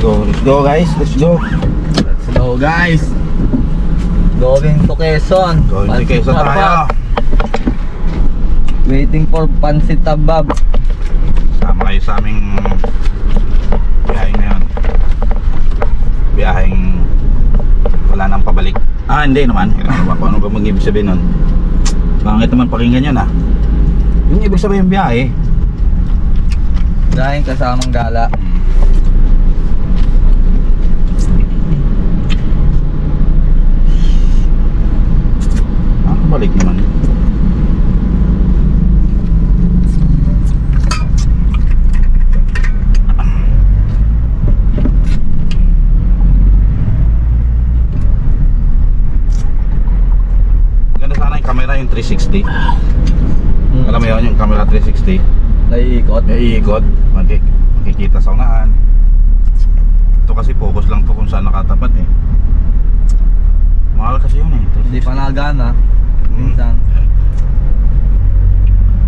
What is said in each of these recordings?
go. Let's go guys. Let's go. Let's go guys. Going to Quezon. Going to Pansit Quezon tayo. Tabab. Waiting for Pansit Tabab. Sama kayo sa aming biyahe ngayon. Biyaheng wala nang pabalik. Hindi naman. Ano ba mag-ibig sabihin nun? Bakit naman pakinggan yun Yung ibig sabihin biyahe. Dahil kasamang gala. Balik naman. Maganda sana yung camera, yung 360. Alam mo yun, yung camera 360. Naiikot. Iikot, makikita sa unahan. Ito kasi focus lang to kung saan nakatapat Mahal kasi yun Hindi pa nagana. Minsan.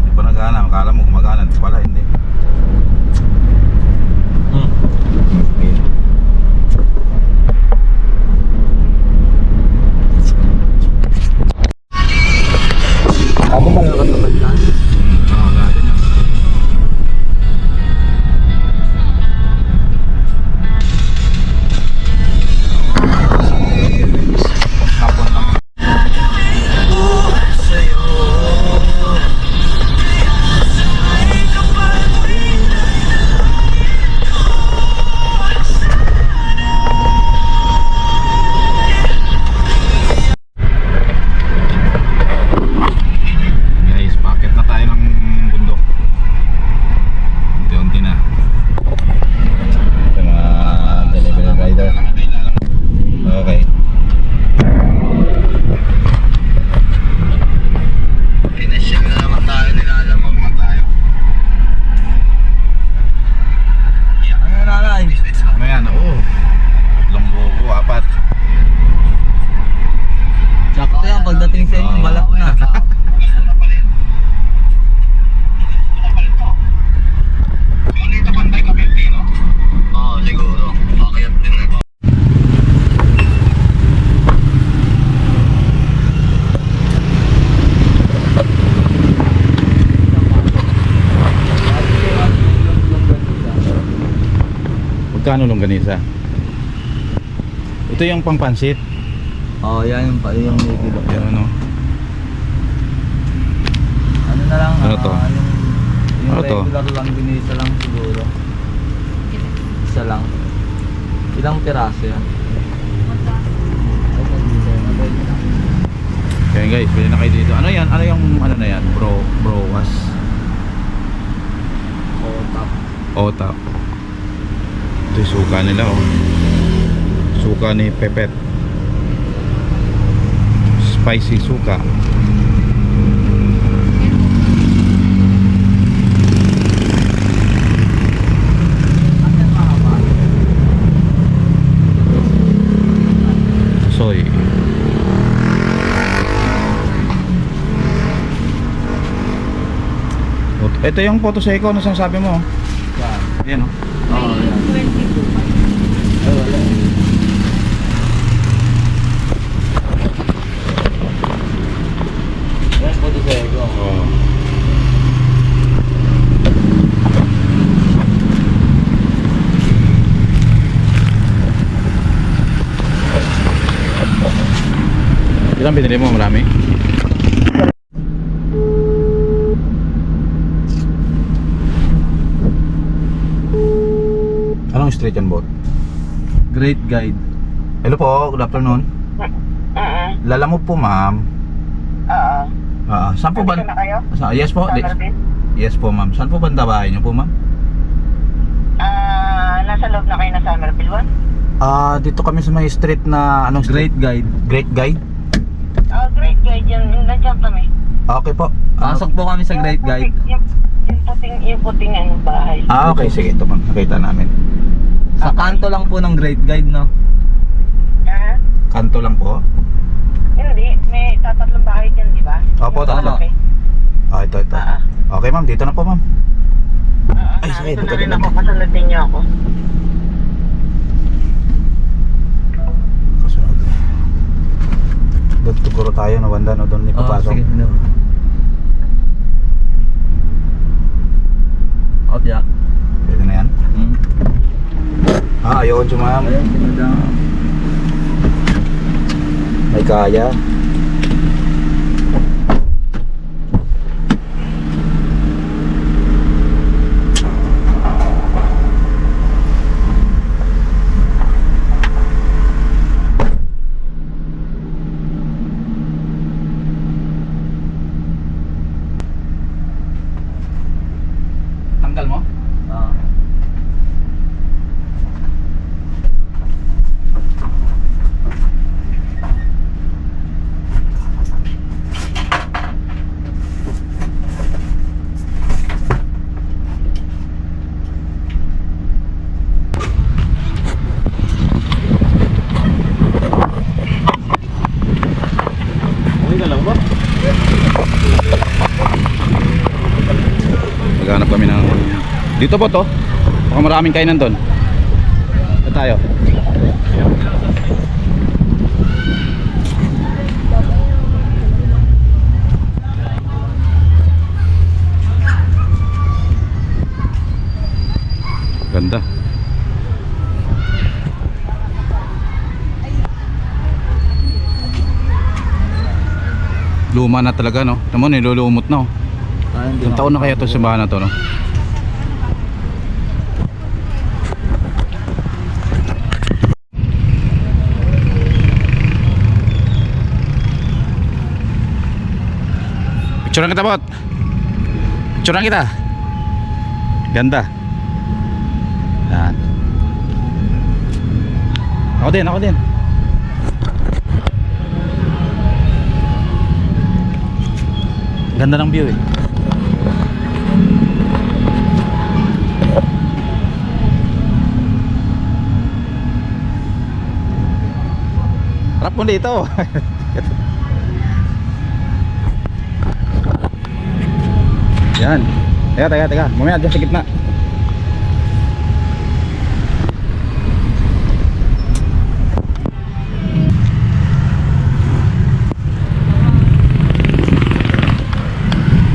Hindi pa nagana, akala mo gumagana, pala hindi. Ayun. Ako ba nakatapat na? Oo, natin yun. Hapon lang. Guys, packet na tayo ng bundok. Unti-unti na. Ito mga delivery rider. Okay. Finish na naman tayo, nilalamog na tayo. Ano na nanay? Ano yan? Oo. Longgo 4. Sakto yan pagdating sa inyo, balak na. Oo, siguro. Pakiyat din na. Magkano longganisa? Ito yung pangpansit. Yan yung nigilo. Yan ano. Ano na lang, Ano to? yung Ano to? regular lang, ginisa lang siguro. Isa lang. Ilang piraso yan? Kaya guys, pwede na kayo dito. Ano yan? Ano yung ano na yan? Browas. Top. Otap. Ito yung suka nila Suka ni Pepet. Spicy suka. Soy. Ito yung photo seco na sinasabi mo. Yan Yan. Ay, wala. Yan po to sa'yo. Oh. Ilang binili mo? Marami? Anong street yan, bot? Great guide. Hello po, good afternoon. Lalamog po, ma'am. Oo. Saan po ba? Nandito na kayo? Yes po. Summerville? Yes po, ma'am. Saan po banda bahay niyo po, ma'am? Nasa loob na kayo na Summerville 1? Dito kami sa may street na anong street? Great guide. Great Guide. Great guide yan. Nandiyan kami. Okay po. Pasok po kami sa Great Guide. Yung puting ano, bahay. Okay, sige. Ito, ma'am. Nakita namin. Sa kanto lang po ng Great Guide, no? Kanto lang po. Hindi. May tatatlong bahay dyan, di ba? Opo, Yung tatlo. malaki. Ito. Okay, ma'am. Dito na po, ma'am. Ay, sakit. Nandito na rin ako. Pasunod ninyo ako. siguro tayo na banda, no? Doon ipapasok. sige. No. Opya. Pwede na yan. Ayaw sumam. Ayun, sinadang. May kaya. Tanggal mo? Ah. Okay ka lang ba? Maghanap kami ng... Dito po to. Baka maraming kainan doon. Ito tayo. Ganda. Luma na talaga, no? Tama, nilulumot na, oh. Ilang taon na kaya to simbahan na to, no? Picturean kita, bot. Picturean kita. Ganda. Yan. Ako din, ako din. Ganda ng view, eh. Harap mo dito. Yan. Teka. Mamaya dyan sa gitna.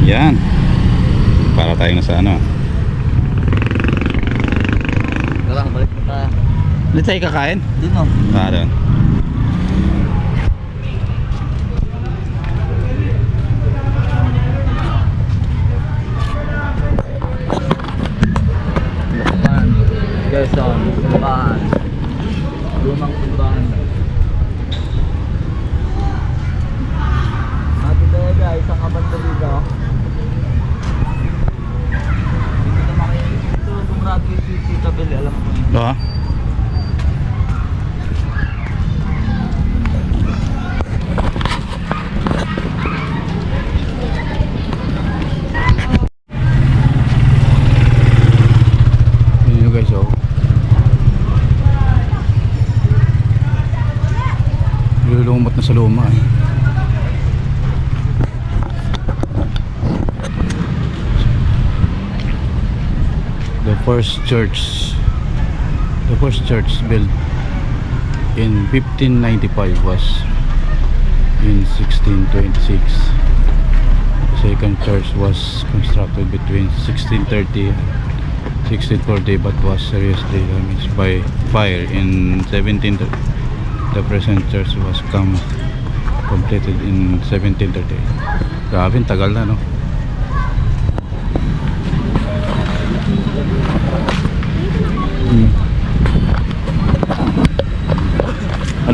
Yan. Para tayo na sa ano. Tara, balik na tayo. Hindi tayo kakain? Dito. Doon. Lakuman. Quezon. Simbahan. Lumang simbahan. Ate Bega, isang kabanda dito. Dito na makinig. Ito, gumrado yung City Kabili. Alam mo yun. Ha? Yun guys, oh. Lulumot na sa luma, eh. The first church built in 1595 was in 1626. The second church was constructed between 1630 1640 but was seriously damaged by fire in 1730. The present church was completed in 1738. Grabe, tagal na, no?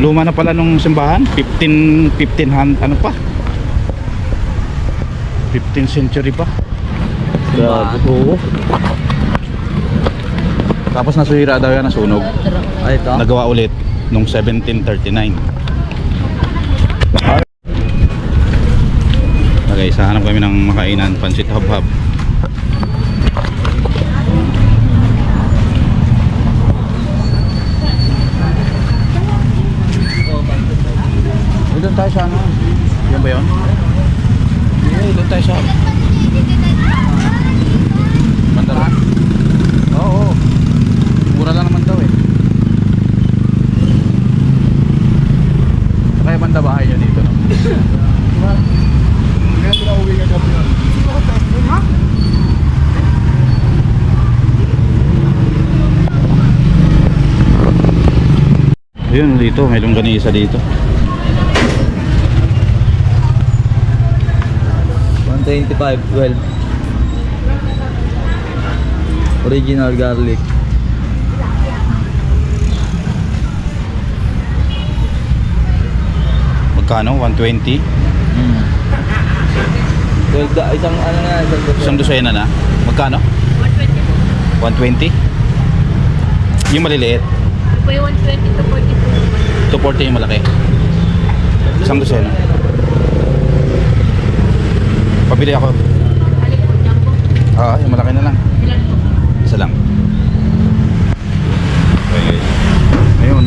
Luma na pala nung simbahan, 1500 ano pa? 15th century pa. Simbahan? Oo. Tapos nasira daw yan, nasunog. Ay, ito? Nagawa ulit nung 1739. Okay, sa hanap kami ng makainan, pansit hab-hab. Doon tayo sa ano? Yan ba yun? Doon tayo sa Mandaran. Oo. Mura lang naman daw, eh. Kaya banda bahay niya dito, no? Ayun, dito, may longganisa dito. 125, 12. Original garlic. Magkano? 120? 12 isang ano na, Isang dosena na? Magkano? 120? Yung maliliit? Po yung 120 to 42. 240 yung malaki. Isang dosena. Pabili ako. Alin po, jumbo? Yung malaki na lang. Ilan po? Isa lang. Okay. Ayun.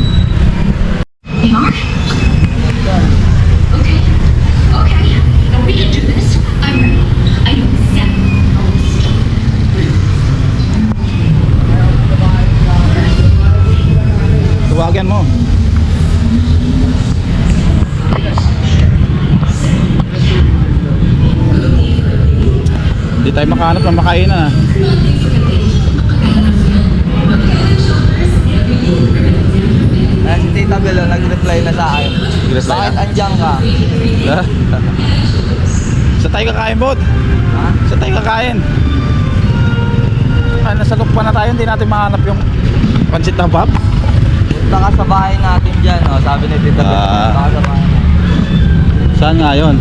Okay. No, we can do this. I'm set. Tuwagan mo. Hindi tayo makahanap ng makainan ah. Ayan, si Tita Bel, nag-reply na sa akin. Nag-reply Bakit na? andyan ka? Sa tayo kakain, bot? Ha? Sa tayo kakain. Nasa loob pa na tayo, hindi natin mahanap yung pansit na bab. Punta ka sa bahay natin dyan, oh. Sabi ni Tita Bel, Ah. punta ka sa bahay natin. Saan nga yun?